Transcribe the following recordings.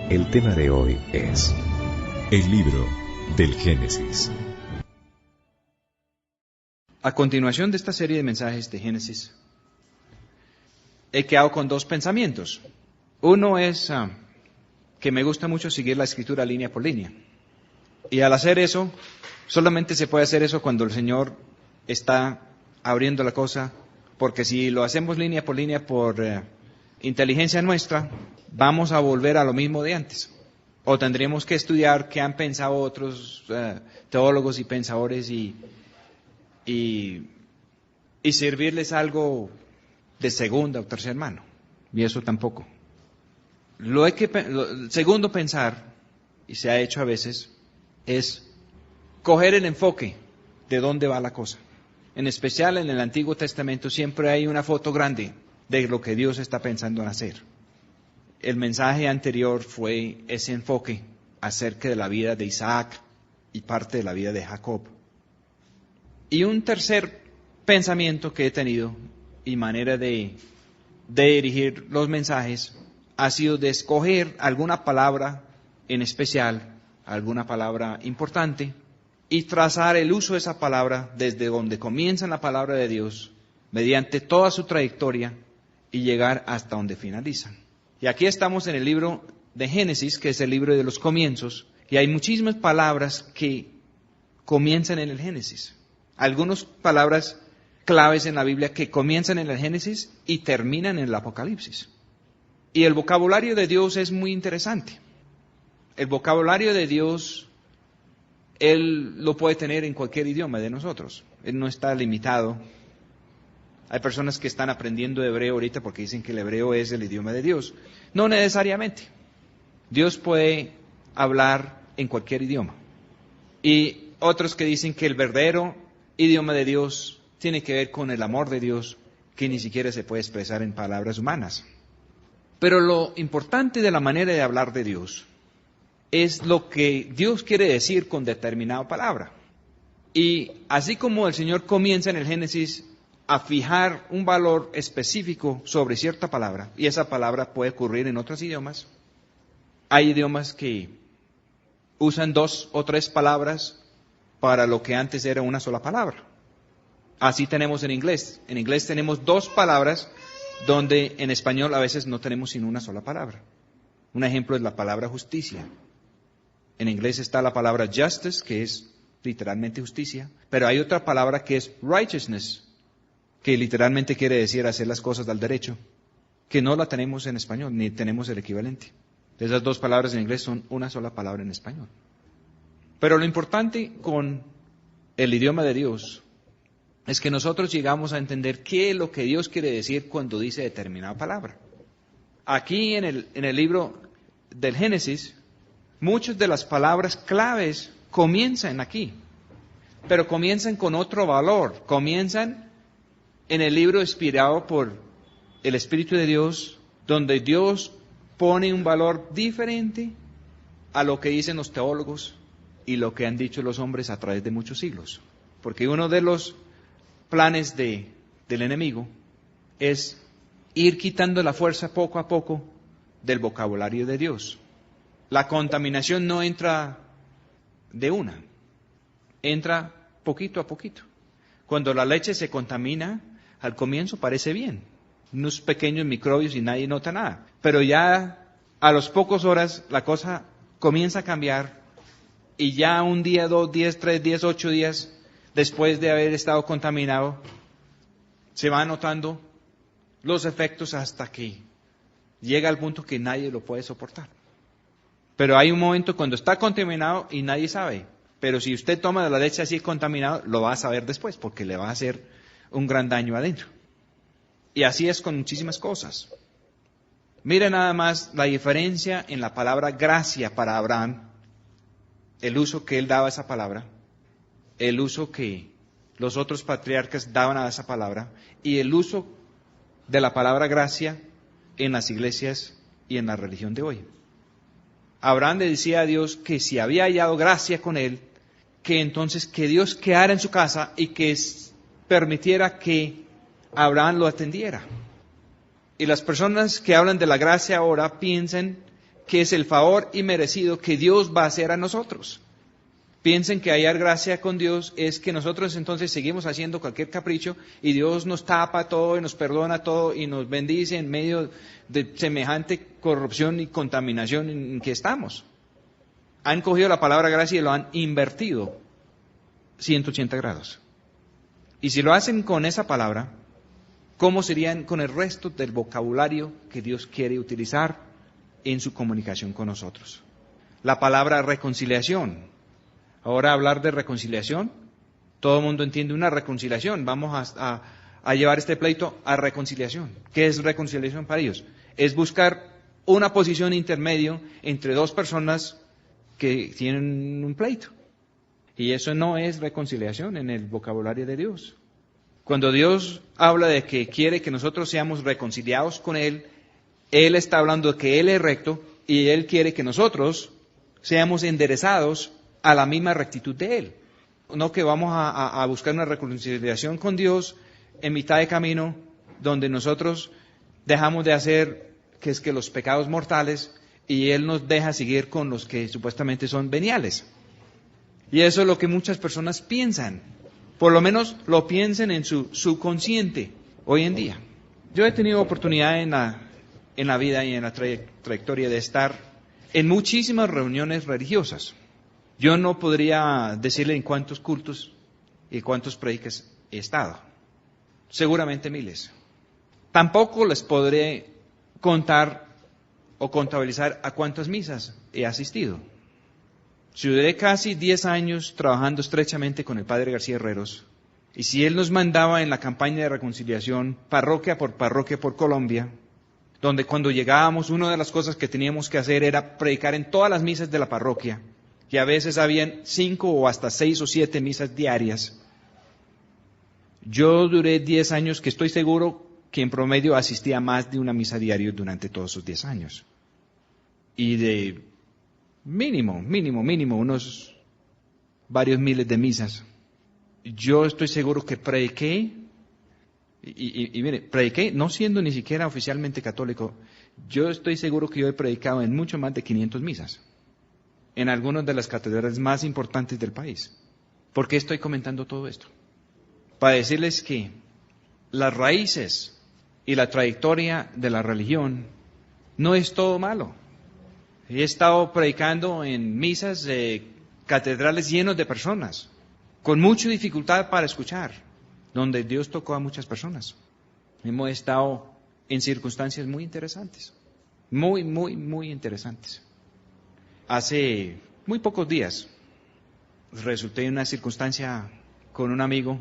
El tema de hoy es el libro del Génesis. A continuación de esta serie de mensajes de Génesis, he quedado con dos pensamientos. Uno es que me gusta mucho seguir la escritura línea por línea. Y al hacer eso, solamente se puede hacer eso cuando el Señor está abriendo la cosa, porque si lo hacemos línea por inteligencia nuestra, vamos a volver a lo mismo de antes. O tendríamos que estudiar qué han pensado otros teólogos y pensadores y servirles algo de segunda o tercera mano. Y eso tampoco. El segundo pensar, y se ha hecho a veces, es coger el enfoque de dónde va la cosa. En especial en el Antiguo Testamento siempre hay una foto grande de lo que Dios está pensando en hacer. El mensaje anterior fue ese enfoque acerca de la vida de Isaac y parte de la vida de Jacob. Y un tercer pensamiento que he tenido y manera de dirigir los mensajes ha sido de escoger alguna palabra en especial, alguna palabra importante, y trazar el uso de esa palabra desde donde comienza la palabra de Dios, mediante toda su trayectoria, y llegar hasta donde finalizan. Y aquí estamos en el libro de Génesis, que es el libro de los comienzos, y hay muchísimas palabras que comienzan en el Génesis. Algunas palabras claves en la Biblia que comienzan en el Génesis y terminan en el Apocalipsis. Y el vocabulario de Dios es muy interesante. El vocabulario de Dios, Él lo puede tener en cualquier idioma de nosotros. Él no está limitado. Hay personas que están aprendiendo hebreo ahorita porque dicen que el hebreo es el idioma de Dios. No necesariamente. Dios puede hablar en cualquier idioma. Y otros que dicen que el verdadero idioma de Dios tiene que ver con el amor de Dios, que ni siquiera se puede expresar en palabras humanas. Pero lo importante de la manera de hablar de Dios es lo que Dios quiere decir con determinada palabra. Y así como el Señor comienza en el Génesis a fijar un valor específico sobre cierta palabra, y esa palabra puede ocurrir en otros idiomas, hay idiomas que usan 2 o 3 palabras para lo que antes era una sola palabra. Así tenemos en inglés. En inglés tenemos 2 palabras donde en español a veces no tenemos sino una sola palabra. Un ejemplo es la palabra justicia. En inglés está la palabra justice, que es literalmente justicia, pero hay otra palabra que es righteousness, que literalmente quiere decir hacer las cosas al derecho, que no la tenemos en español, ni tenemos el equivalente. Esas 2 palabras en inglés son una sola palabra en español. Pero lo importante con el idioma de Dios es que nosotros llegamos a entender qué es lo que Dios quiere decir cuando dice determinada palabra. Aquí en el libro del Génesis, muchas de las palabras claves comienzan aquí, pero comienzan con otro valor. Comienzan en el libro inspirado por el Espíritu de Dios, donde Dios pone un valor diferente a lo que dicen los teólogos y lo que han dicho los hombres a través de muchos siglos. Porque uno de los planes del enemigo es ir quitando la fuerza poco a poco del vocabulario de Dios. La contaminación no entra de una, entra poquito a poquito. Cuando la leche se contamina, al comienzo parece bien, unos pequeños microbios y nadie nota nada. Pero ya a las pocas horas la cosa comienza a cambiar y ya un día, 2 días, 3 días, 8 días después de haber estado contaminado, se van notando los efectos hasta que llega al punto que nadie lo puede soportar. Pero hay un momento cuando está contaminado y nadie sabe. Pero si usted toma de la leche así contaminado, lo va a saber después porque le va a hacer un gran daño adentro. Y así es con muchísimas cosas. Mira nada más la diferencia en la palabra gracia para Abraham, el uso que él daba a esa palabra, el uso que los otros patriarcas daban a esa palabra y el uso de la palabra gracia en las iglesias y en la religión de hoy. Abraham le decía a Dios que si había hallado gracia con él, que entonces que Dios quedara en su casa y que permitiera que Abraham lo atendiera. Y las personas que hablan de la gracia ahora piensan que es el favor inmerecido que Dios va a hacer a nosotros. Piensen que hallar gracia con Dios es que nosotros entonces seguimos haciendo cualquier capricho y Dios nos tapa todo y nos perdona todo y nos bendice en medio de semejante corrupción y contaminación en que estamos. Han cogido la palabra gracia y lo han invertido 180 grados. Y si lo hacen con esa palabra, ¿cómo serían con el resto del vocabulario que Dios quiere utilizar en su comunicación con nosotros? La palabra reconciliación. Ahora hablar de reconciliación, todo el mundo entiende una reconciliación. Vamos a llevar este pleito a reconciliación. ¿Qué es reconciliación para ellos? Es buscar una posición intermedio entre dos personas que tienen un pleito. Y eso no es reconciliación en el vocabulario de Dios. Cuando Dios habla de que quiere que nosotros seamos reconciliados con Él, Él está hablando de que Él es recto y Él quiere que nosotros seamos enderezados a la misma rectitud de Él. No que vamos a buscar una reconciliación con Dios en mitad de camino, donde nosotros dejamos de hacer que es que los pecados mortales y Él nos deja seguir con los que supuestamente son veniales. Y eso es lo que muchas personas piensan. Por lo menos lo piensan en su subconsciente hoy en día. Yo he tenido oportunidad en la vida y en la trayectoria de estar en muchísimas reuniones religiosas. Yo no podría decirle en cuántos cultos y cuántos predicas he estado. Seguramente miles. Tampoco les podré contar o contabilizar a cuántas misas he asistido. Si duré casi 10 años trabajando estrechamente con el Padre García Herreros, y si él nos mandaba en la campaña de reconciliación, parroquia por Colombia, donde cuando llegábamos, una de las cosas que teníamos que hacer era predicar en todas las misas de la parroquia, y a veces habían 5 o hasta 6 o 7 misas diarias. Yo duré 10 años que estoy seguro que en promedio asistía a más de una misa diaria durante todos esos 10 años. Y de mínimo, unos varios miles de misas. Yo estoy seguro que prediqué, y mire, prediqué no siendo ni siquiera oficialmente católico, yo estoy seguro que yo he predicado en mucho más de 500 misas, en algunas de las catedrales más importantes del país. ¿Por qué estoy comentando todo esto? Para decirles que las raíces y la trayectoria de la religión no es todo malo. He estado predicando en misas de catedrales llenos de personas, con mucha dificultad para escuchar, donde Dios tocó a muchas personas. Hemos estado en circunstancias muy interesantes, muy interesantes. Hace muy pocos días resulté en una circunstancia con un amigo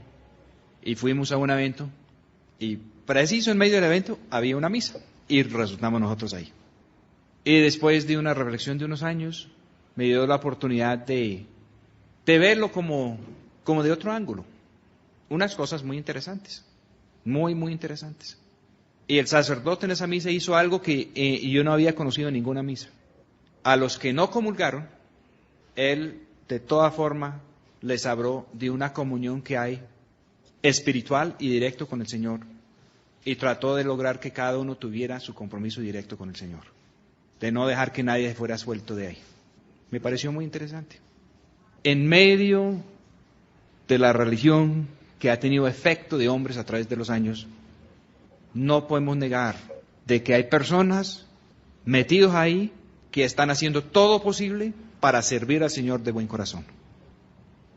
y fuimos a un evento y preciso en medio del evento había una misa y resultamos nosotros ahí. Y después de una reflexión de unos años me dio la oportunidad de verlo como de otro ángulo. Unas cosas muy interesantes, muy interesantes. Y el sacerdote en esa misa hizo algo que yo no había conocido en ninguna misa. A los que no comulgaron, él de toda forma les habló de una comunión que hay espiritual y directo con el Señor. Y trató de lograr que cada uno tuviera su compromiso directo con el Señor. De no dejar que nadie fuera suelto de ahí. Me pareció muy interesante. En medio de la religión que ha tenido efecto de hombres a través de los años, no podemos negar de que hay personas metidos ahí que están haciendo todo posible para servir al Señor de buen corazón.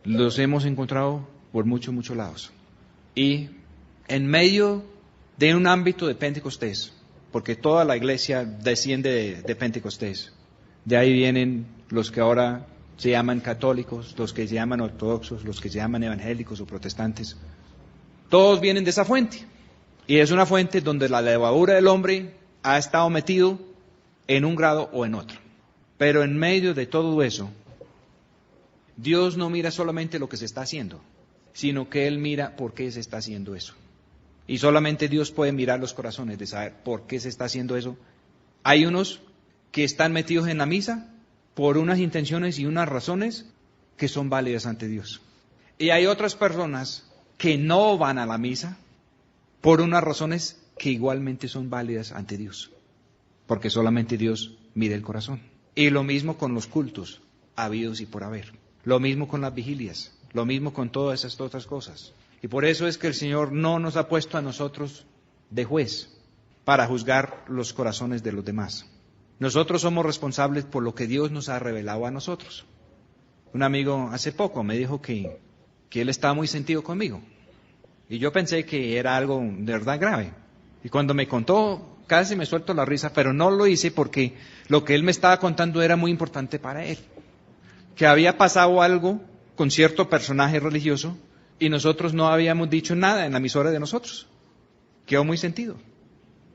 Los hemos encontrado por muchos lados. Y en medio de un ámbito de Pentecostés, porque toda la iglesia desciende de Pentecostés, de ahí vienen los que ahora se llaman católicos, los que se llaman ortodoxos, los que se llaman evangélicos o protestantes. Todos vienen de esa fuente. Y es una fuente donde la levadura del hombre ha estado metido en un grado o en otro. Pero en medio de todo eso, Dios no mira solamente lo que se está haciendo, sino que Él mira por qué se está haciendo eso. Y solamente Dios puede mirar los corazones de saber por qué se está haciendo eso. Hay unos que están metidos en la misa por unas intenciones y unas razones que son válidas ante Dios. Y hay otras personas que no van a la misa por unas razones que igualmente son válidas ante Dios. Porque solamente Dios mide el corazón. Y lo mismo con los cultos, habidos y por haber. Lo mismo con las vigilias, lo mismo con todas esas otras cosas. Y por eso es que el Señor no nos ha puesto a nosotros de juez para juzgar los corazones de los demás. Nosotros somos responsables por lo que Dios nos ha revelado a nosotros. Un amigo hace poco me dijo que él estaba muy sentido conmigo. Y yo pensé que era algo de verdad grave. Y cuando me contó, casi me suelto la risa, pero no lo hice porque lo que él me estaba contando era muy importante para él. Que había pasado algo con cierto personaje religioso y nosotros no habíamos dicho nada en la emisora de nosotros. Quedó muy sentido.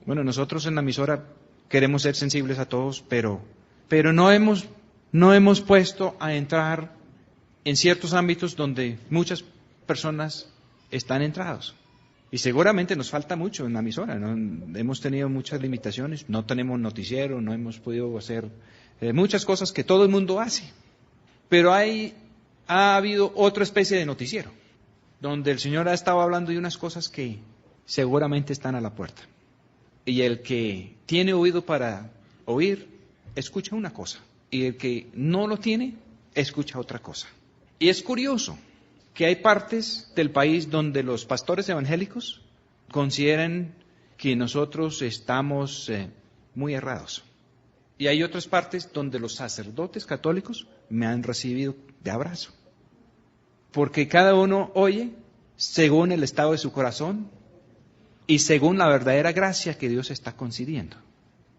Bueno, nosotros en la emisora queremos ser sensibles a todos, pero no hemos puesto a entrar en ciertos ámbitos donde muchas personas están entrados. Y seguramente nos falta mucho en la emisora, ¿no? Hemos tenido muchas limitaciones, no tenemos noticiero, no hemos podido hacer muchas cosas que todo el mundo hace. Pero ha habido otra especie de noticiero, donde el Señor ha estado hablando de unas cosas que seguramente están a la puerta. Y el que tiene oído para oír, escucha una cosa. Y el que no lo tiene, escucha otra cosa. Y es curioso que hay partes del país donde los pastores evangélicos consideran que nosotros estamos muy errados. Y hay otras partes donde los sacerdotes católicos me han recibido de abrazo. Porque cada uno oye según el estado de su corazón y según la verdadera gracia que Dios está concediendo.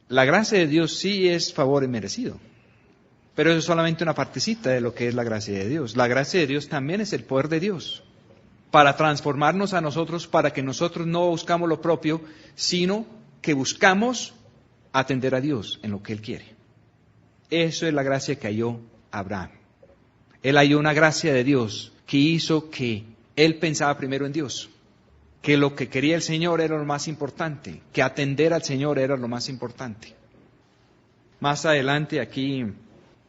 La gracia de Dios sí es favor inmerecido. Pero eso es solamente una partecita de lo que es la gracia de Dios. La gracia de Dios también es el poder de Dios para transformarnos a nosotros, para que nosotros no buscamos lo propio, sino que buscamos atender a Dios en lo que Él quiere. Eso es la gracia que halló Abraham. Él halló una gracia de Dios que hizo que él pensaba primero en Dios, que lo que quería el Señor era lo más importante, que atender al Señor era lo más importante. Más adelante aquí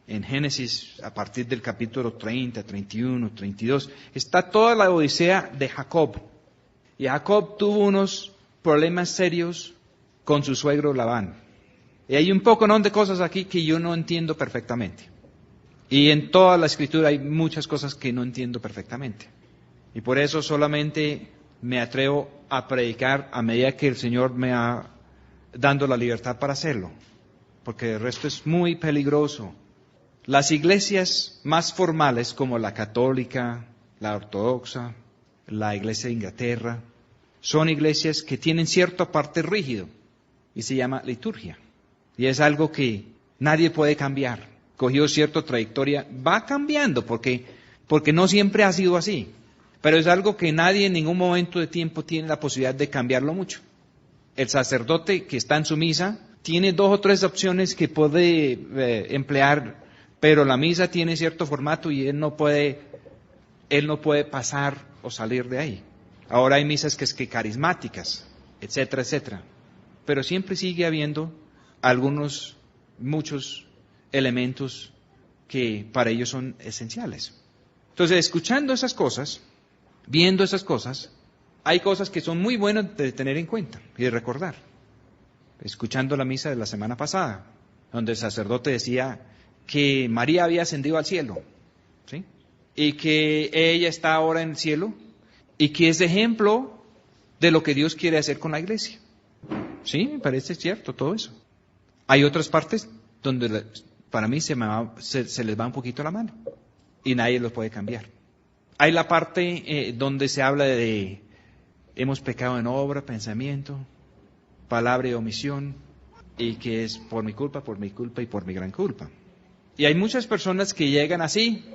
en Génesis, a partir del capítulo 30, 31, 32, está toda la odisea de Jacob. Y Jacob tuvo unos problemas serios con su suegro Labán. Y hay un poco de cosas aquí que yo no entiendo perfectamente. Y en toda la Escritura hay muchas cosas que no entiendo perfectamente. Y por eso solamente me atrevo a predicar a medida que el Señor me ha dando la libertad para hacerlo. Porque el resto es muy peligroso. Las iglesias más formales como la católica, la ortodoxa, la iglesia de Inglaterra, son iglesias que tienen cierta parte rígido y se llama liturgia. Y es algo que nadie puede cambiar. Cogió cierta trayectoria, va cambiando porque no siempre ha sido así. Pero es algo que nadie en ningún momento de tiempo tiene la posibilidad de cambiarlo mucho. El sacerdote que está en su misa tiene 2 o 3 opciones que puede emplear, pero la misa tiene cierto formato y él no puede pasar o salir de ahí. Ahora hay misas que carismáticas, etcétera, etcétera. Pero siempre sigue habiendo muchos elementos que para ellos son esenciales. Entonces, escuchando esas cosas, viendo esas cosas, hay cosas que son muy buenas de tener en cuenta y de recordar. Escuchando la misa de la semana pasada, donde el sacerdote decía que María había ascendido al cielo, ¿sí? Y que ella está ahora en el cielo y que es ejemplo de lo que Dios quiere hacer con la iglesia. Sí, me parece cierto todo eso. Hay otras partes donde para mí se les va un poquito la mano y nadie los puede cambiar. Hay la parte donde se habla de hemos pecado en obra, pensamiento, palabra y omisión, y que es por mi culpa y por mi gran culpa. Y hay muchas personas que llegan así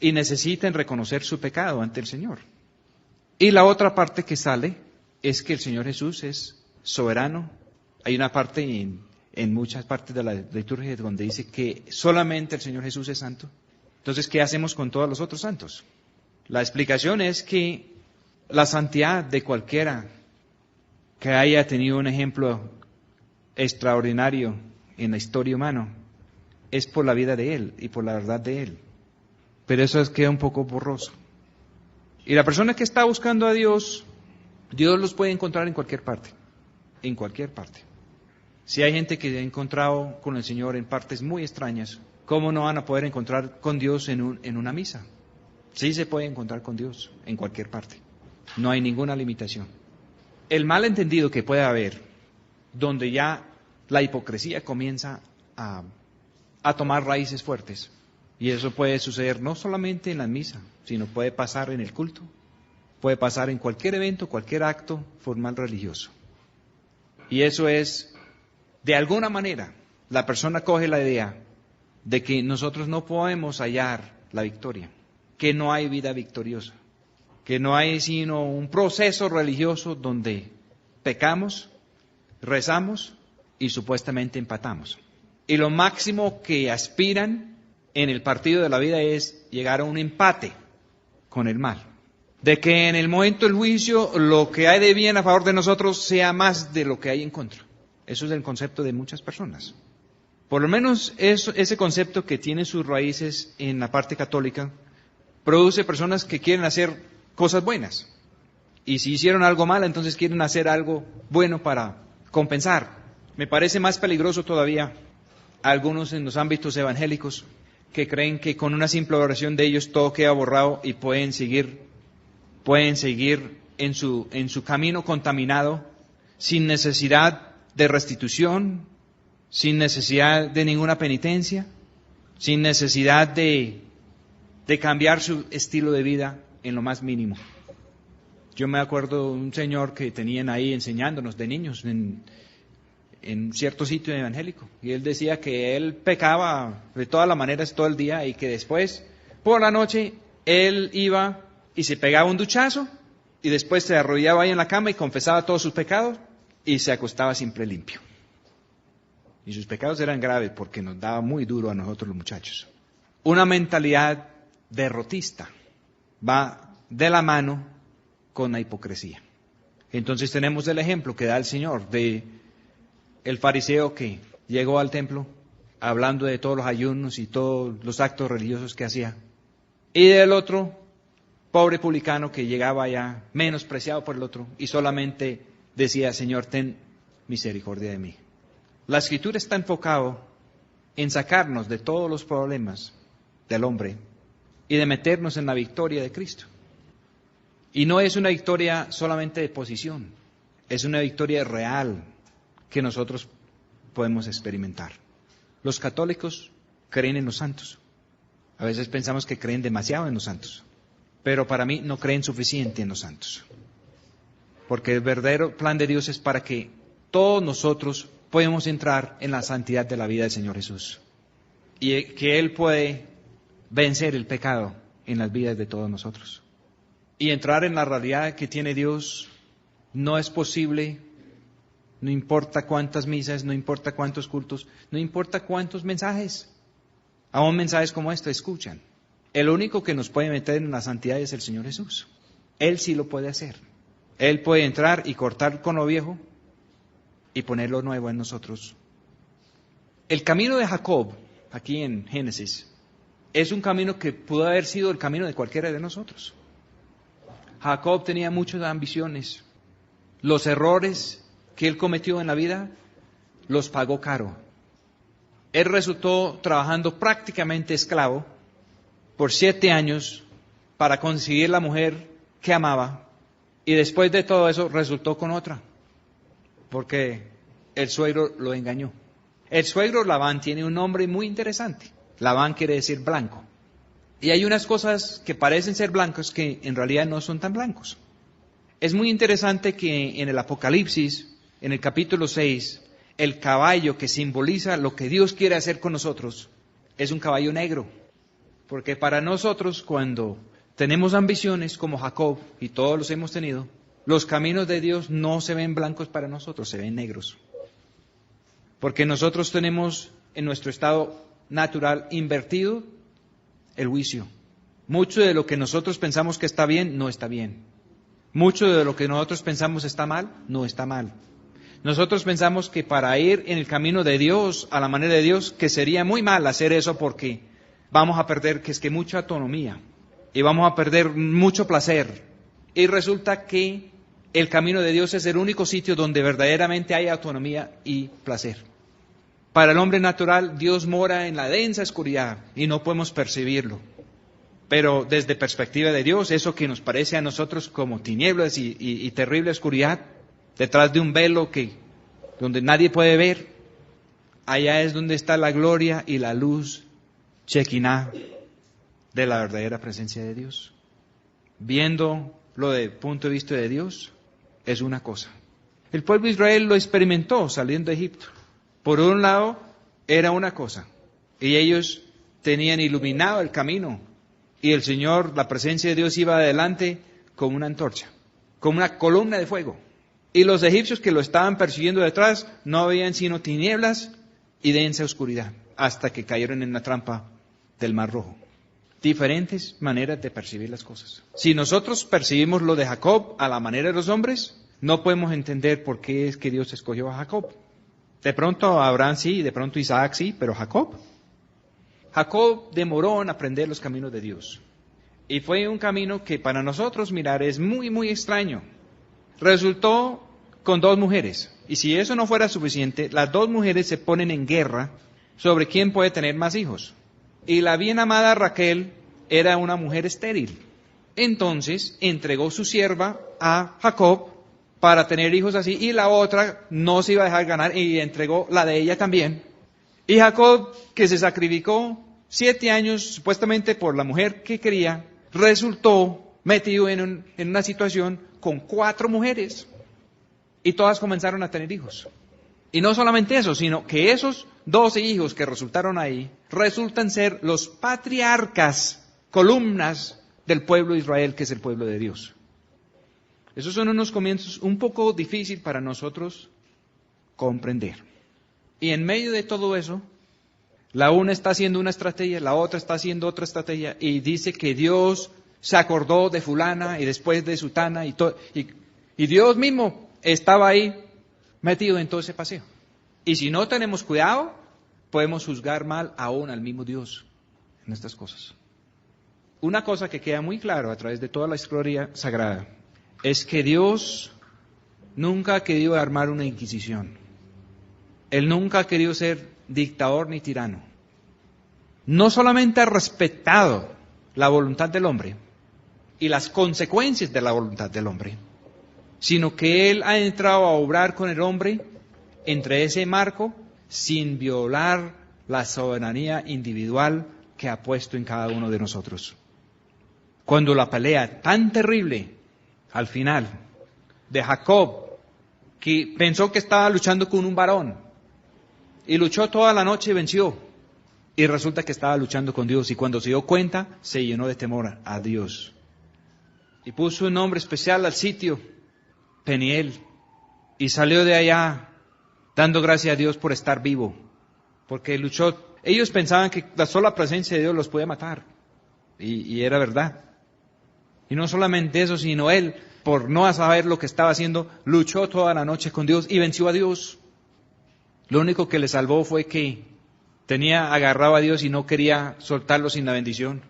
y necesitan reconocer su pecado ante el Señor. Y la otra parte que sale es que el Señor Jesús es soberano. Hay una parte en muchas partes de la liturgia donde dice que solamente el Señor Jesús es santo. Entonces, ¿qué hacemos con todos los otros santos? La explicación es que la santidad de cualquiera que haya tenido un ejemplo extraordinario en la historia humana es por la vida de Él y por la verdad de Él. Pero eso queda un poco borroso. Y la persona que está buscando a Dios, Dios los puede encontrar en cualquier parte. En cualquier parte. Si hay gente que ha encontrado con el Señor en partes muy extrañas, ¿cómo no van a poder encontrar con Dios en una misa? Sí se puede encontrar con Dios en cualquier parte. No hay ninguna limitación. El malentendido que puede haber, donde ya la hipocresía comienza a tomar raíces fuertes, y eso puede suceder no solamente en la misa, sino puede pasar en el culto, puede pasar en cualquier evento, cualquier acto formal religioso. Y eso es, de alguna manera, la persona coge la idea de que nosotros no podemos hallar la victoria, que no hay vida victoriosa, que no hay sino un proceso religioso donde pecamos, rezamos y supuestamente empatamos. Y lo máximo que aspiran en el partido de la vida es llegar a un empate con el mal. De que en el momento del juicio lo que hay de bien a favor de nosotros sea más de lo que hay en contra. Eso es el concepto de muchas personas. Por lo menos ese concepto que tiene sus raíces en la parte católica produce personas que quieren hacer cosas buenas. Y si hicieron algo mal, entonces quieren hacer algo bueno para compensar. Me parece más peligroso todavía algunos en los ámbitos evangélicos que creen que con una simple oración de ellos todo queda borrado y pueden seguir en su camino contaminado sin necesidad de restitución, sin necesidad de ninguna penitencia, sin necesidad de cambiar su estilo de vida en lo más mínimo. Yo me acuerdo de un señor que tenían ahí enseñándonos de niños en cierto sitio evangélico, y él decía que él pecaba de todas las maneras todo el día y que después, por la noche, él iba y se pegaba un duchazo y después se arrodillaba ahí en la cama y confesaba todos sus pecados y se acostaba siempre limpio. Y sus pecados eran graves porque nos daba muy duro a nosotros los muchachos. Una mentalidad derrotista va de la mano con la hipocresía. Entonces tenemos el ejemplo que da el Señor de el fariseo que llegó al templo hablando de todos los ayunos y todos los actos religiosos que hacía. Y del otro, pobre publicano que llegaba ya menospreciado por el otro y solamente decía, Señor, ten misericordia de mí. La Escritura está enfocada en sacarnos de todos los problemas del hombre y de meternos en la victoria de Cristo. Y no es una victoria solamente de posición, es una victoria real que nosotros podemos experimentar. Los católicos creen en los santos. A veces pensamos que creen demasiado en los santos, pero para mí no creen suficiente en los santos. Porque el verdadero plan de Dios es para que todos nosotros podamos entrar en la santidad de la vida del Señor Jesús. Y que Él puede vencer el pecado en las vidas de todos nosotros. Y entrar en la realidad que tiene Dios no es posible, no importa cuántas misas, no importa cuántos cultos, no importa cuántos mensajes. Aún mensajes como este escuchan. El único que nos puede meter en la santidad es el Señor Jesús. Él sí lo puede hacer. Él puede entrar y cortar con lo viejo y poner lo nuevo en nosotros. El camino de Jacob, aquí en Génesis, es un camino que pudo haber sido el camino de cualquiera de nosotros. Jacob tenía muchas ambiciones. Los errores que él cometió en la vida los pagó caro. Él resultó trabajando prácticamente esclavo por 7 años para conseguir la mujer que amaba, y después de todo eso resultó con otra, porque el suegro lo engañó. El suegro Labán tiene un nombre muy interesante. Labán quiere decir blanco. Y hay unas cosas que parecen ser blancas que en realidad no son tan blancos. Es muy interesante que en el Apocalipsis, en el capítulo 6, el caballo que simboliza lo que Dios quiere hacer con nosotros es un caballo negro. Porque para nosotros, cuando tenemos ambiciones como Jacob, y todos los hemos tenido, los caminos de Dios no se ven blancos para nosotros, se ven negros. Porque nosotros tenemos en nuestro estado natural invertido el juicio. Mucho de lo que nosotros pensamos que está bien, no está bien. Mucho de lo que nosotros pensamos está mal, no está mal. Nosotros pensamos que para ir en el camino de Dios, a la manera de Dios, que sería muy mal hacer eso porque vamos a perder mucha autonomía y vamos a perder mucho placer. Y resulta que el camino de Dios es el único sitio donde verdaderamente hay autonomía y placer. Para el hombre natural, Dios mora en la densa oscuridad y no podemos percibirlo. Pero desde perspectiva de Dios, eso que nos parece a nosotros como tinieblas y terrible oscuridad, detrás de un velo donde nadie puede ver, allá es donde está la gloria y la luz Shekinah de la verdadera presencia de Dios. Viéndolo desde el punto de vista de Dios, es una cosa. El pueblo de Israel lo experimentó saliendo de Egipto. Por un lado, era una cosa, y ellos tenían iluminado el camino, y el Señor, la presencia de Dios iba adelante como una antorcha, como una columna de fuego. Y los egipcios que lo estaban persiguiendo detrás no veían sino tinieblas y densa oscuridad, hasta que cayeron en la trampa del Mar Rojo. Diferentes maneras de percibir las cosas. Si nosotros percibimos lo de Jacob a la manera de los hombres, no podemos entender por qué es que Dios escogió a Jacob. De pronto Abraham sí, de pronto Isaac sí, pero Jacob demoró en aprender los caminos de Dios. Y fue un camino que para nosotros mirar es muy, muy extraño. Resultó con 2 mujeres. Y si eso no fuera suficiente, las 2 mujeres se ponen en guerra sobre quién puede tener más hijos. Y la bien amada Raquel era una mujer estéril. Entonces entregó su sierva a Jacob para tener hijos así, y la otra no se iba a dejar ganar y entregó la de ella también. Y Jacob, que se sacrificó 7 años supuestamente por la mujer que quería, resultó metido en una situación con 4 mujeres. Y todas comenzaron a tener hijos. Y no solamente eso, sino que esos 12 hijos que resultaron ahí, resultan ser los patriarcas, columnas del pueblo de Israel, que es el pueblo de Dios. Esos son unos comienzos un poco difíciles para nosotros comprender. Y en medio de todo eso, la una está haciendo una estrategia, la otra está haciendo otra estrategia, y dice que Dios se acordó de fulana y después de sutana, y Dios mismo estaba ahí metido en todo ese paseo. Y si no tenemos cuidado, podemos juzgar mal aún al mismo Dios en estas cosas. Una cosa que queda muy claro a través de toda la historia sagrada es que Dios nunca ha querido armar una inquisición. Él nunca ha querido ser dictador ni tirano. No solamente ha respetado la voluntad del hombre y las consecuencias de la voluntad del hombre, sino que Él ha entrado a obrar con el hombre entre ese marco sin violar la soberanía individual que ha puesto en cada uno de nosotros. Cuando la pelea tan terrible al final de Jacob, que pensó que estaba luchando con un varón, y luchó toda la noche y venció, y resulta que estaba luchando con Dios, y cuando se dio cuenta, se llenó de temor a Dios. Y puso un nombre especial al sitio, Peniel, y salió de allá dando gracias a Dios por estar vivo, porque luchó. Ellos pensaban que la sola presencia de Dios los podía matar, y era verdad. Y no solamente eso, sino él, por no saber lo que estaba haciendo, luchó toda la noche con Dios y venció a Dios. Lo único que le salvó fue que tenía agarrado a Dios y no quería soltarlo sin la bendición.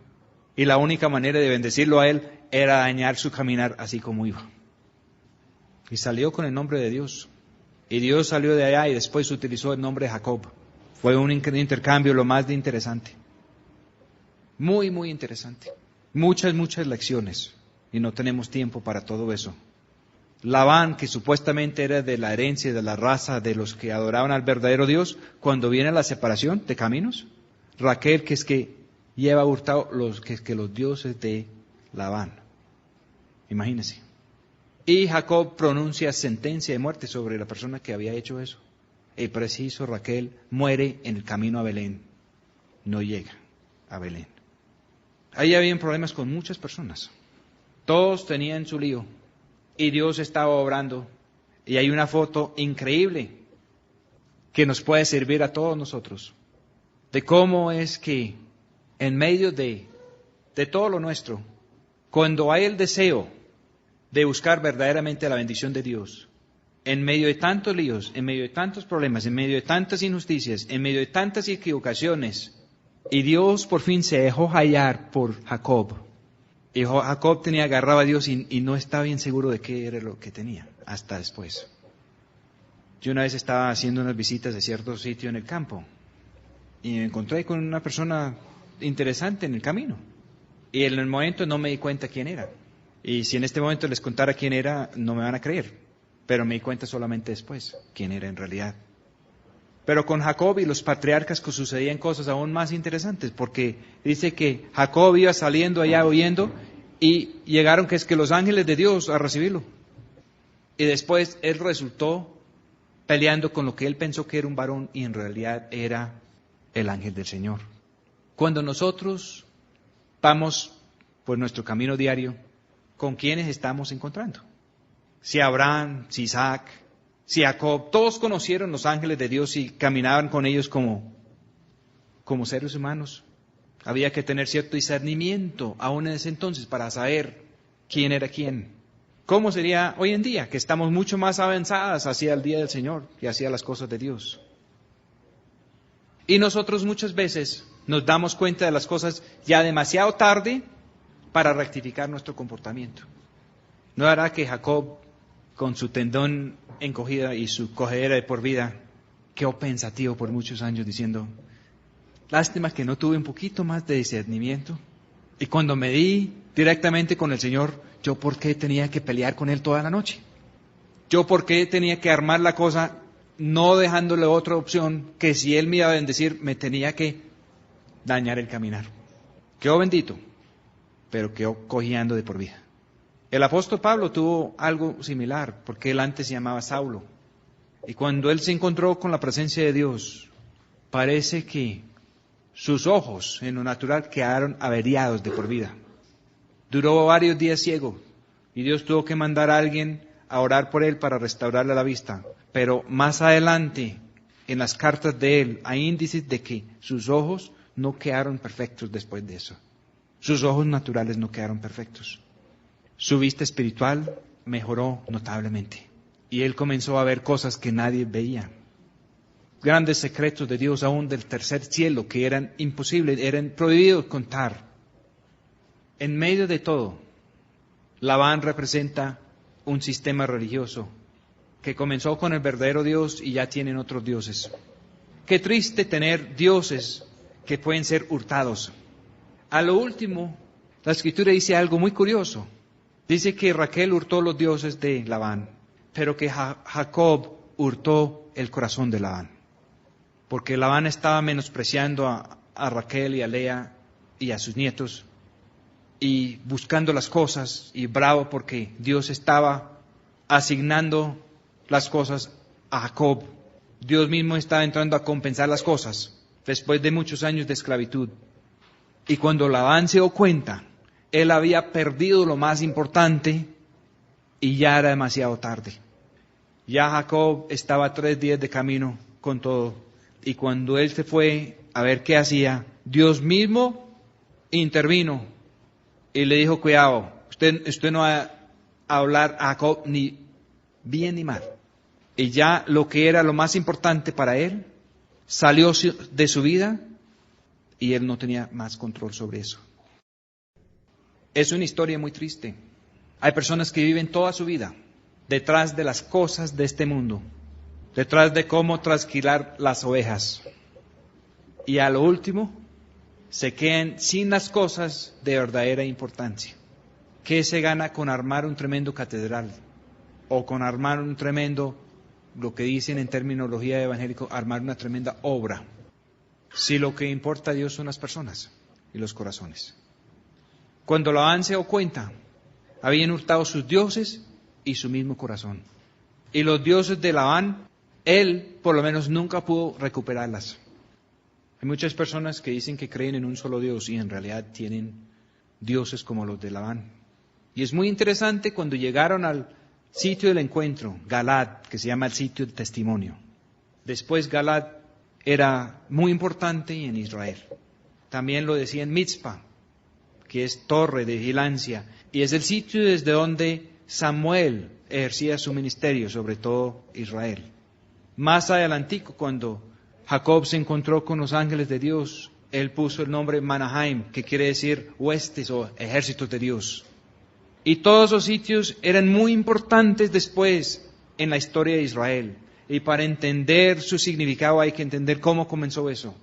Y la única manera de bendecirlo a él era dañar su caminar así como iba. Y salió con el nombre de Dios. Y Dios salió de allá y después utilizó el nombre de Jacob. Fue un intercambio lo más de interesante. Muy, muy interesante. Muchas, muchas lecciones. Y no tenemos tiempo para todo eso. Labán, que supuestamente era de la herencia, de la raza de los que adoraban al verdadero Dios, cuando viene la separación de caminos. Raquel, que es que lleva hurtado los dioses de Labán. Imagínense. Y Jacob pronuncia sentencia de muerte sobre la persona que había hecho eso. Y preciso, Raquel muere en el camino a Belén. No llega a Belén. Ahí habían problemas con muchas personas. Todos tenían su lío. Y Dios estaba obrando. Y hay una foto increíble que nos puede servir a todos nosotros. De cómo es que en medio de todo lo nuestro, cuando hay el deseo de buscar verdaderamente la bendición de Dios, en medio de tantos líos, en medio de tantos problemas, en medio de tantas injusticias, en medio de tantas equivocaciones, y Dios por fin se dejó hallar por Jacob. Y Jacob agarraba a Dios y no estaba bien seguro de qué era lo que tenía, hasta después. Yo una vez estaba haciendo unas visitas de cierto sitio en el campo y me encontré con una persona interesante en el camino. Y en el momento no me di cuenta quién era. Y si en este momento les contara quién era, no me van a creer. Pero me di cuenta solamente después quién era en realidad. Pero con Jacob y los patriarcas sucedían cosas aún más interesantes, porque dice que Jacob iba saliendo allá huyendo y llegaron que los ángeles de Dios a recibirlo. Y después él resultó peleando con lo que él pensó que era un varón y en realidad era el ángel del Señor. Cuando nosotros vamos por nuestro camino diario, ¿con quiénes estamos encontrando? Si Abraham, si Isaac, si Jacob, todos conocieron los ángeles de Dios y caminaban con ellos como seres humanos. Había que tener cierto discernimiento aún en ese entonces para saber quién era quién. ¿Cómo sería hoy en día, que estamos mucho más avanzadas hacia el día del Señor y hacia las cosas de Dios? Y nosotros muchas veces nos damos cuenta de las cosas ya demasiado tarde para rectificar nuestro comportamiento. ¿No hará que Jacob, con su tendón encogida y su cojera de por vida, quedó pensativo por muchos años diciendo, lástima que no tuve un poquito más de discernimiento? Y cuando me di directamente con el Señor, ¿yo por qué tenía que pelear con Él toda la noche? ¿Yo por qué tenía que armar la cosa no dejándole otra opción que si Él me iba a bendecir, me tenía que dañar el caminar? Quedó bendito, pero quedó cojeando de por vida. El apóstol Pablo tuvo algo similar, porque él antes se llamaba Saulo. Y cuando él se encontró con la presencia de Dios, parece que sus ojos en lo natural quedaron averiados de por vida. Duró varios días ciego y Dios tuvo que mandar a alguien a orar por él para restaurarle la vista. Pero más adelante, en las cartas de él, hay índices de que sus ojos no quedaron perfectos después de eso. Sus ojos naturales no quedaron perfectos. Su vista espiritual mejoró notablemente. Y él comenzó a ver cosas que nadie veía. Grandes secretos de Dios aún del tercer cielo que eran imposibles, eran prohibidos contar. En medio de todo, Labán representa un sistema religioso que comenzó con el verdadero Dios y ya tienen otros dioses. Qué triste tener dioses que pueden ser hurtados. A lo último, la Escritura dice algo muy curioso. Dice que Raquel hurtó los dioses de Labán, pero que Jacob hurtó el corazón de Labán. Porque Labán estaba menospreciando a Raquel y a Lea y a sus nietos y buscando las cosas y bravo porque Dios estaba asignando las cosas a Jacob. Dios mismo estaba entrando a compensar las cosas después de muchos años de esclavitud. Y cuando Labán se dio cuenta, él había perdido lo más importante y ya era demasiado tarde. Ya Jacob estaba 3 días de camino con todo. Y cuando él se fue a ver qué hacía, Dios mismo intervino y le dijo, cuidado, usted no va a hablar a Jacob ni bien ni mal. Y ya lo que era lo más importante para él salió de su vida y él no tenía más control sobre eso. Es una historia muy triste. Hay personas que viven toda su vida detrás de las cosas de este mundo, detrás de cómo trasquilar las ovejas. Y a lo último, se quedan sin las cosas de verdadera importancia. ¿Qué se gana con armar un tremendo catedral? O con armar un tremendo, lo que dicen en terminología evangélica, armar una tremenda obra. Si lo que importa a Dios son las personas y los corazones. Cuando Labán se dio cuenta, habían hurtado sus dioses y su mismo corazón. Y los dioses de Labán, él por lo menos nunca pudo recuperarlas. Hay muchas personas que dicen que creen en un solo Dios y en realidad tienen dioses como los de Labán. Y es muy interesante cuando llegaron al sitio del encuentro, Galad, que se llama el sitio del testimonio. Después Galad era muy importante en Israel. También lo decía en Mizpa, que es torre de vigilancia, y es el sitio desde donde Samuel ejercía su ministerio, sobre todo Israel. Más adelantico, cuando Jacob se encontró con los ángeles de Dios él puso el nombre Manahaim, que quiere decir huestes o ejércitos de Dios. Y todos esos sitios eran muy importantes después en la historia de Israel. Y para entender su significado hay que entender cómo comenzó eso.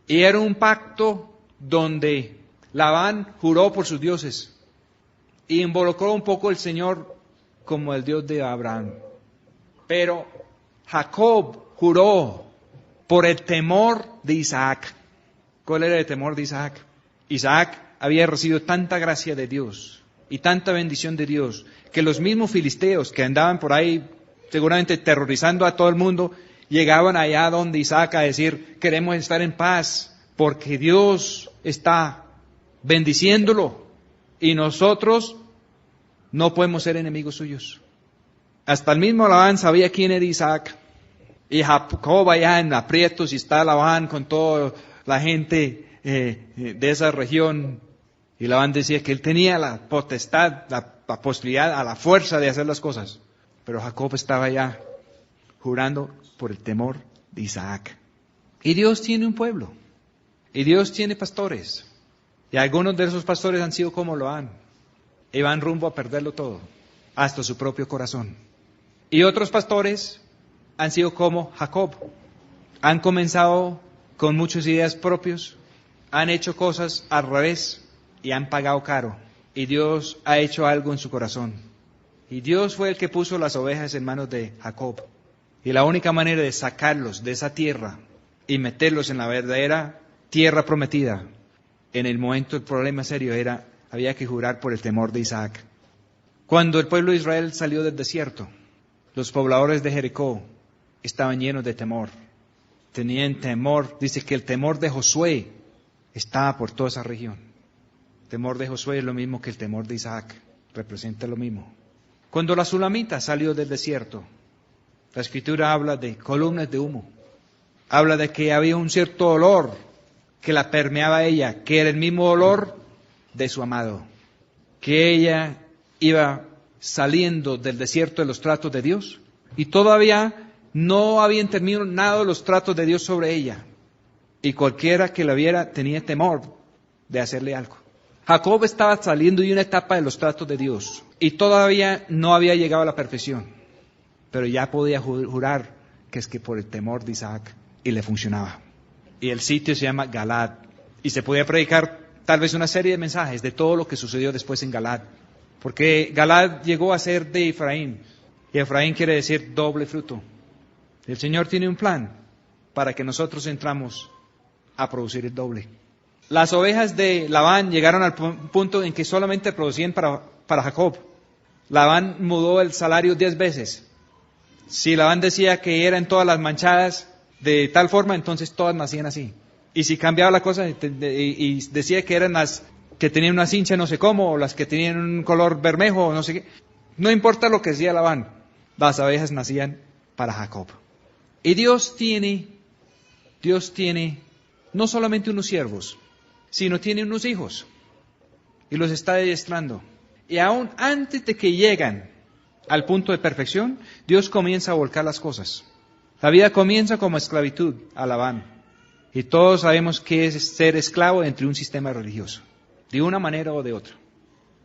Y era un pacto donde Labán juró por sus dioses y involucró un poco el Señor como el Dios de Abraham. Pero Jacob juró por el temor de Isaac. ¿Cuál era el temor de Isaac? Isaac había recibido tanta gracia de Dios y tanta bendición de Dios que los mismos filisteos que andaban por ahí seguramente terrorizando a todo el mundo, llegaban allá donde Isaac a decir, queremos estar en paz porque Dios está bendiciéndolo y nosotros no podemos ser enemigos suyos. Hasta el mismo Labán sabía quién era Isaac. Y Jacob allá en aprietos y está Labán con toda la gente de esa región. Y Labán decía que él tenía la potestad, la posibilidad, a la fuerza de hacer las cosas. Pero Jacob estaba allá jurando por el temor de Isaac. Y Dios tiene un pueblo. Y Dios tiene pastores. Y algunos de esos pastores han sido como Labán. Y van rumbo a perderlo todo, hasta su propio corazón. Y otros pastores han sido como Jacob. Han comenzado con muchas ideas propias, han hecho cosas al revés y han pagado caro. Y Dios ha hecho algo en su corazón. Y Dios fue el que puso las ovejas en manos de Jacob. Y la única manera de sacarlos de esa tierra y meterlos en la verdadera tierra prometida, en el momento del problema serio, había que jurar por el temor de Isaac. Cuando el pueblo de Israel salió del desierto, los pobladores de Jericó estaban llenos de temor. Tenían temor, dice que el temor de Josué estaba por toda esa región. El temor de Josué es lo mismo que el temor de Isaac, representa lo mismo. Cuando la Sulamita salió del desierto, la Escritura habla de columnas de humo. Habla de que había un cierto olor que la permeaba a ella, que era el mismo olor de su amado. Que ella iba saliendo del desierto de los tratos de Dios y todavía no habían terminado los tratos de Dios sobre ella. Y cualquiera que la viera tenía temor de hacerle algo. Jacob estaba saliendo de una etapa de los tratos de Dios y todavía no había llegado a la perfección, pero ya podía jurar que es que por el temor de Isaac, y le funcionaba. Y el sitio se llama Galad, y se podía predicar tal vez una serie de mensajes de todo lo que sucedió después en Galad, porque Galad llegó a ser de Efraín, y Efraín quiere decir doble fruto. El Señor tiene un plan para que nosotros entramos a producir el doble. Las ovejas de Labán llegaron al punto en que solamente producían para Jacob. Labán mudó el salario 10 veces. Si Labán decía que eran todas las manchadas de tal forma, entonces todas nacían así. Y si cambiaba la cosa y decía que eran las que tenían una cincha no sé cómo, o las que tenían un color bermejo o no sé qué, no importa lo que decía Labán, las abejas nacían para Jacob. Y Dios tiene no solamente unos siervos, sino tiene unos hijos y los está adiestrando. Y aún antes de que llegan al punto de perfección, Dios comienza a volcar las cosas. La vida comienza como esclavitud a Labán. Y todos sabemos qué es ser esclavo entre un sistema religioso, de una manera o de otra.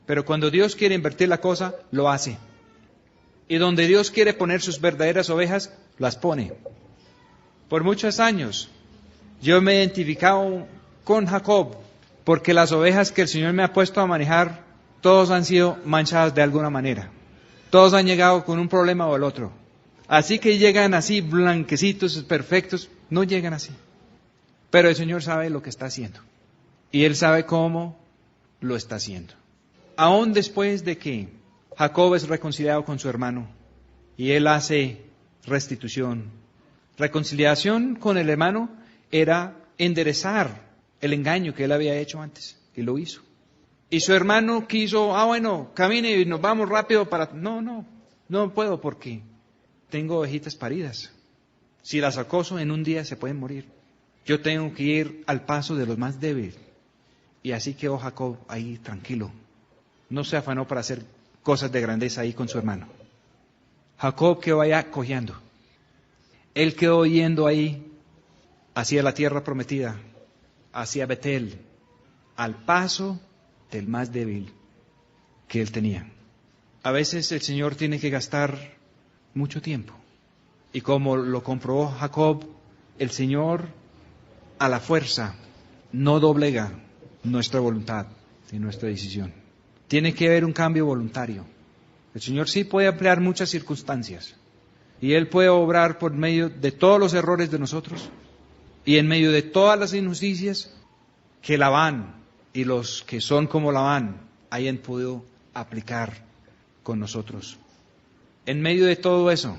Pero cuando Dios quiere invertir la cosa, lo hace. Y donde Dios quiere poner sus verdaderas ovejas, las pone. Por muchos años, yo me he identificado con Jacob, porque las ovejas que el Señor me ha puesto a manejar, todos han sido manchadas de alguna manera. Todos han llegado con un problema o el otro. Así que llegan así, blanquecitos, perfectos, no llegan así. Pero el Señor sabe lo que está haciendo. Y Él sabe cómo lo está haciendo. Aún después de que Jacob es reconciliado con su hermano, y él hace restitución. Reconciliación con el hermano era enderezar el engaño que él había hecho antes, y lo hizo. Y su hermano quiso, bueno, camine y nos vamos rápido para... No puedo porque tengo ovejitas paridas. Si las acoso en un día se pueden morir. Yo tengo que ir al paso de los más débiles. Y así quedó Jacob ahí tranquilo. No se afanó para hacer cosas de grandeza ahí con su hermano. Jacob quedó allá cojeando. Él quedó yendo ahí hacia la tierra prometida. hacia Betel, al paso del más débil que él tenía. A veces el Señor tiene que gastar mucho tiempo. Y como lo comprobó Jacob, el Señor a la fuerza no doblega nuestra voluntad y nuestra decisión. Tiene que haber un cambio voluntario. El Señor sí puede emplear muchas circunstancias. Y Él puede obrar por medio de todos los errores de nosotros y en medio de todas las injusticias que Labán y los que son como Labán hayan podido aplicar con nosotros. En medio de todo eso,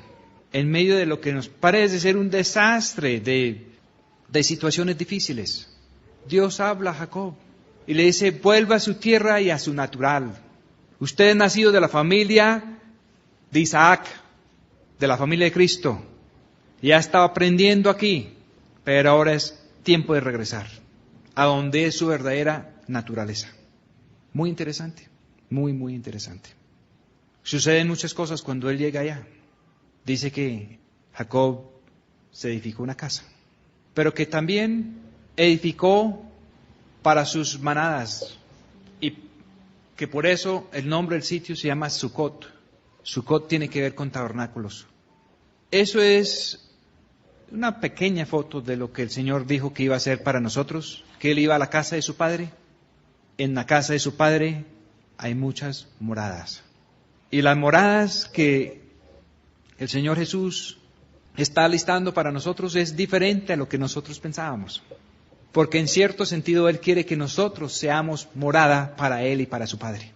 en medio de lo que nos parece ser un desastre de situaciones difíciles, Dios habla a Jacob y le dice, vuelva a su tierra y a su natural. Usted es nacido de la familia de Isaac, de la familia de Cristo. Ya estaba aprendiendo aquí, pero ahora es tiempo de regresar a donde es su verdadera naturaleza. Muy interesante, muy interesante. Suceden muchas cosas cuando él llega allá. Dice que Jacob se edificó una casa, pero que también edificó para sus manadas y que por eso el nombre del sitio se llama Sucot. Sucot tiene que ver con tabernáculos. Eso es una pequeña foto de lo que el Señor dijo que iba a hacer para nosotros, que Él iba a la casa de su Padre. En la casa de su Padre hay muchas moradas. Y las moradas que el Señor Jesús está listando para nosotros es diferente a lo que nosotros pensábamos. Porque en cierto sentido Él quiere que nosotros seamos morada para Él y para su Padre.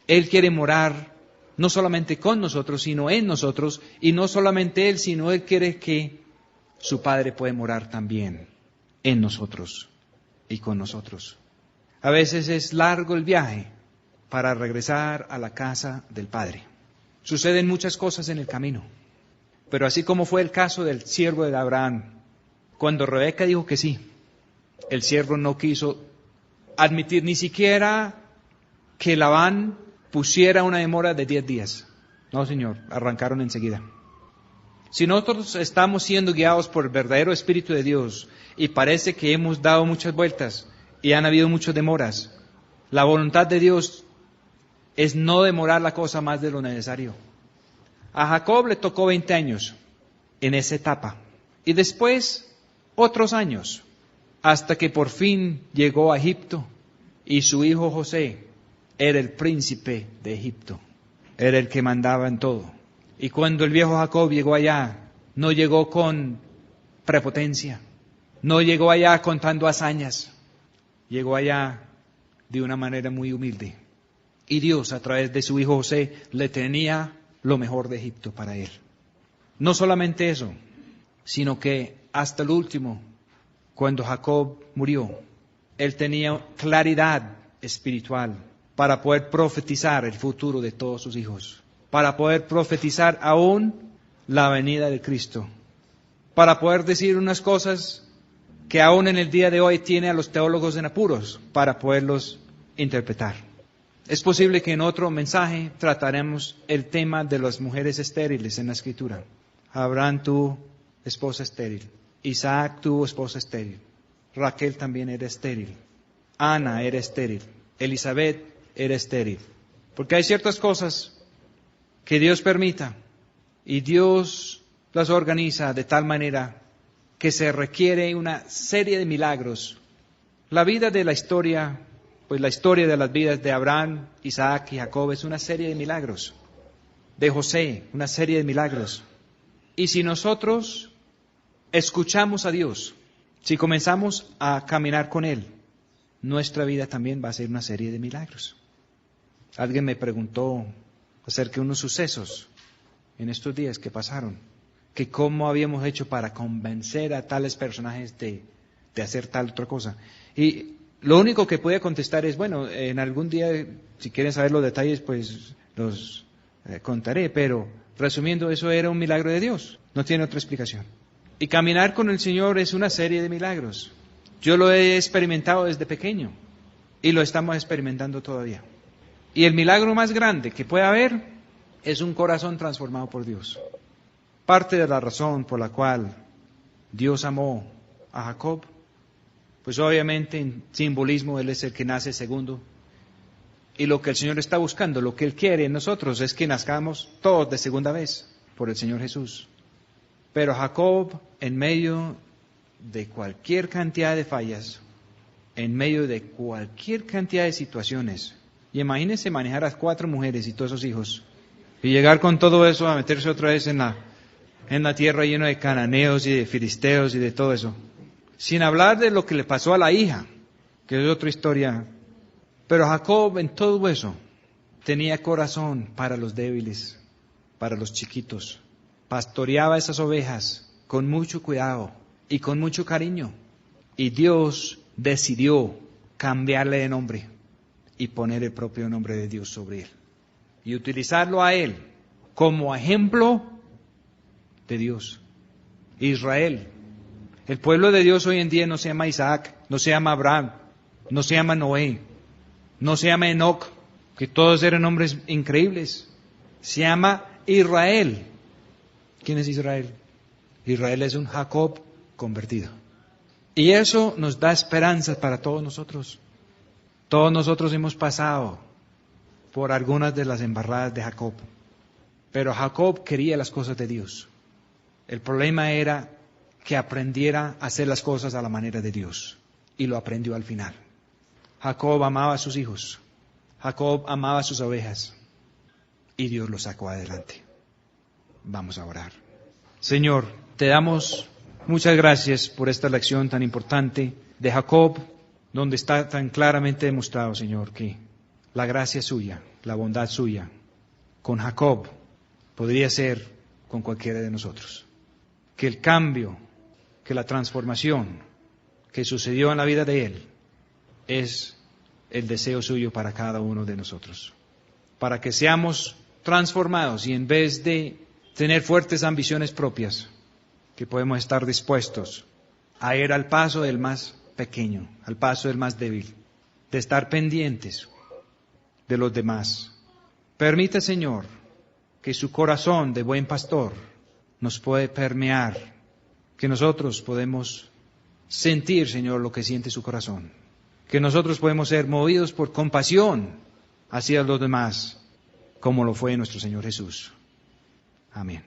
Él quiere morar no solamente con nosotros, sino en nosotros. Y no solamente Él, sino Él quiere que su Padre pueda morar también en nosotros y con nosotros. A veces es largo el viaje para regresar a la casa del Padre. Suceden muchas cosas en el camino. Pero así como fue el caso del siervo de Abraham, cuando Rebeca dijo que sí, el siervo no quiso admitir ni siquiera que Labán pusiera una demora de 10 días. No, Señor, arrancaron enseguida. Si nosotros estamos siendo guiados por el verdadero Espíritu de Dios y parece que hemos dado muchas vueltas y han habido muchas demoras, la voluntad de Dios es no demorar la cosa más de lo necesario. A Jacob le tocó 20 años en esa etapa y después otros años hasta que por fin llegó a Egipto y su hijo José era el príncipe de Egipto, era el que mandaba en todo. Y cuando el viejo Jacob llegó allá, no llegó con prepotencia, no llegó allá contando hazañas, llegó allá de una manera muy humilde. Y Dios, a través de su hijo José, le tenía lo mejor de Egipto para él. No solamente eso, sino que hasta el último, cuando Jacob murió, él tenía claridad espiritual para poder profetizar el futuro de todos sus hijos, para poder profetizar aún la venida de Cristo, para poder decir unas cosas que aún en el día de hoy tiene a los teólogos en apuros para poderlos interpretar. Es posible que en otro mensaje trataremos el tema de las mujeres estériles en la Escritura. Abraham tuvo esposa estéril, Isaac tuvo esposa estéril, Raquel también era estéril, Ana era estéril, Elizabeth era estéril. Porque hay ciertas cosas que Dios permita y Dios las organiza de tal manera que se requiere una serie de milagros. La vida de la historia, pues la historia de las vidas de Abraham, Isaac y Jacob es una serie de milagros. De José, una serie de milagros. Y si nosotros escuchamos a Dios, si comenzamos a caminar con Él, nuestra vida también va a ser una serie de milagros. Alguien me preguntó acerca de unos sucesos en estos días que pasaron, que cómo habíamos hecho para convencer a tales personajes de hacer tal otra cosa. Y lo único que pude contestar es, bueno, en algún día, si quieren saber los detalles, pues los contaré, pero resumiendo, eso era un milagro de Dios, no tiene otra explicación. Y caminar con el Señor es una serie de milagros. Yo lo he experimentado desde pequeño y lo estamos experimentando todavía. Y el milagro más grande que puede haber es un corazón transformado por Dios. Parte de la razón por la cual Dios amó a Jacob, Pues obviamente en simbolismo Él es el que nace segundo. Y lo que el Señor está buscando, lo que Él quiere en nosotros es que nazcamos todos de segunda vez por el Señor Jesús. Pero Jacob, en medio de cualquier cantidad de fallas, en medio de cualquier cantidad de situaciones, y imagínense manejar a 4 mujeres y todos esos hijos, y llegar con todo eso a meterse otra vez en la tierra llena de cananeos y de filisteos y de todo eso. Sin hablar de lo que le pasó a la hija, que es otra historia. Pero Jacob en todo eso tenía corazón para los débiles, para los chiquitos. Pastoreaba esas ovejas con mucho cuidado y con mucho cariño. Y Dios decidió cambiarle de nombre y poner el propio nombre de Dios sobre él. Y utilizarlo a él como ejemplo de Dios. Israel. El pueblo de Dios hoy en día no se llama Isaac, no se llama Abraham, no se llama Noé, no se llama Enoc, que todos eran nombres increíbles. Se llama Israel. ¿Quién es Israel? Israel es un Jacob convertido. Y eso nos da esperanzas para todos nosotros. Todos nosotros hemos pasado por algunas de las embarradas de Jacob. Pero Jacob quería las cosas de Dios. El problema era que aprendiera a hacer las cosas a la manera de Dios. Y lo aprendió al final. Jacob amaba a sus hijos. Jacob amaba a sus ovejas. Y Dios lo sacó adelante. Vamos a orar. Señor, te damos muchas gracias por esta lección tan importante de Jacob, donde está tan claramente demostrado, Señor, que la gracia suya, la bondad suya, con Jacob podría ser con cualquiera de nosotros. Que el cambio, que la transformación que sucedió en la vida de él es el deseo suyo para cada uno de nosotros. Para que seamos transformados y en vez de tener fuertes ambiciones propias, que podemos estar dispuestos a ir al paso del más pequeño, al paso del más débil, de estar pendientes de los demás. Permite, Señor, que su corazón de buen pastor nos puede permear, que nosotros podemos sentir, Señor, lo que siente su corazón, que nosotros podemos ser movidos por compasión hacia los demás, como lo fue nuestro Señor Jesús. Amén.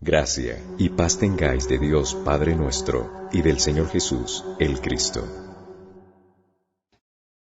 Gracia y paz tengáis de Dios Padre nuestro y del Señor Jesús, el Cristo.